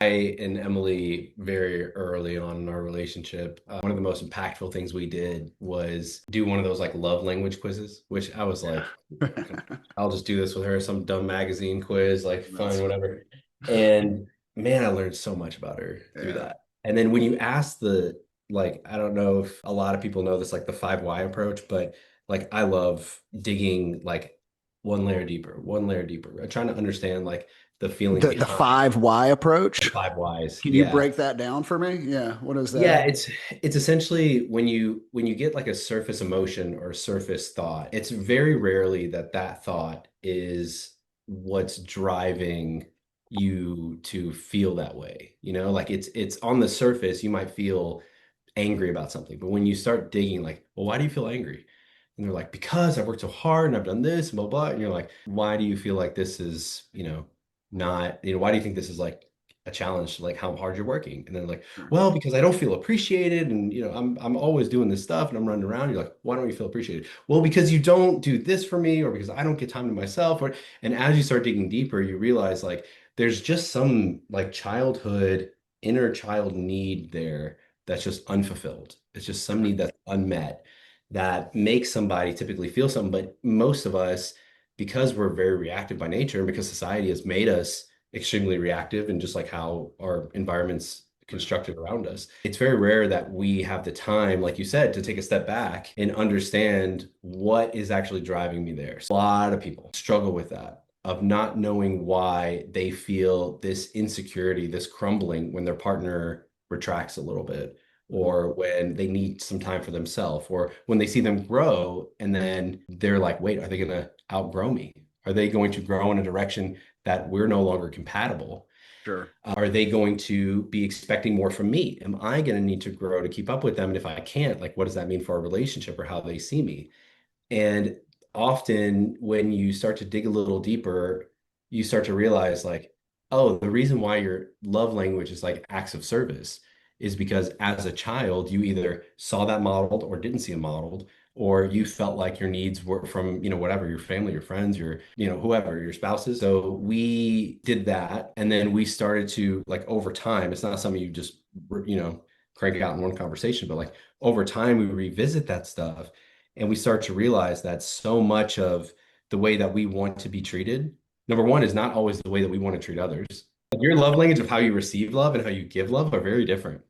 I and Emily, very early on in our relationship, one of the most impactful things we did was do one of those like love language quizzes, which I was like, I'll just do this with her, some dumb magazine quiz, like fine, That's whatever. And man, I learned so much about her through yeah. that. And then when you ask like, I don't know if a lot of people know this, like the 5 why approach, but like I love digging like one layer deeper. I'm trying to understand like the feelings The behind five why the approach. 5 whys. Can you Yeah. break that down for me? Yeah. What is Yeah, that? it's essentially when you get like a surface emotion or surface thought, it's very rarely that that thought is what's driving you to feel that way. You know, like it's on the surface, you might feel angry about something, but when you start digging, like, well, why do you feel angry? And they're like, because I've worked so hard and I've done this, blah, blah. And you're like, why do you feel like this is, not, why do you think this is like a challenge, like how hard you're working? And then like, Sure. well, because I don't feel appreciated and I'm always doing this stuff and I'm running around. You're like, why don't you feel appreciated? Well, because you don't do this for me or because I don't get time to myself or and as you start digging deeper, you realize like there's just some like childhood inner child need there that's just unfulfilled. It's just some Yeah. need that's unmet that makes somebody typically feel something. But most of us, because we're very reactive by nature and because society has made us extremely reactive and just like how our environment's Yeah. constructed around us, it's very rare that we have the time, like you said, to take a step back and understand what is actually driving me there. So a lot of people struggle with that. Of not knowing why they feel this insecurity, this crumbling when their partner retracts a little bit, Mhm. or when they need some time for themselves, or when they see them grow and then they're like, wait, are they going to outgrow me? Are they going to grow in a direction that we're no longer compatible? Sure. Are they going to be expecting more from me? Am I going to need to grow to keep up with them? And if I can't, like, what does that mean for our relationship or how they see me? And often when you start to dig a little deeper, you start to realize like, oh, the reason why your love language is like acts of service is because as a child, you either saw that modeled or didn't see it modeled, or you felt like your needs were from, whatever, your family, your friends, whoever, your spouses. So we did that. And then we started to like over time, it's not something you just, you know, crank out in one conversation, but like over time, we revisit that stuff and we start to realize that so much of the way that we want to be treated, number one, is not always the way that we want to treat others. Your love language of how you receive love and how you give love are very different.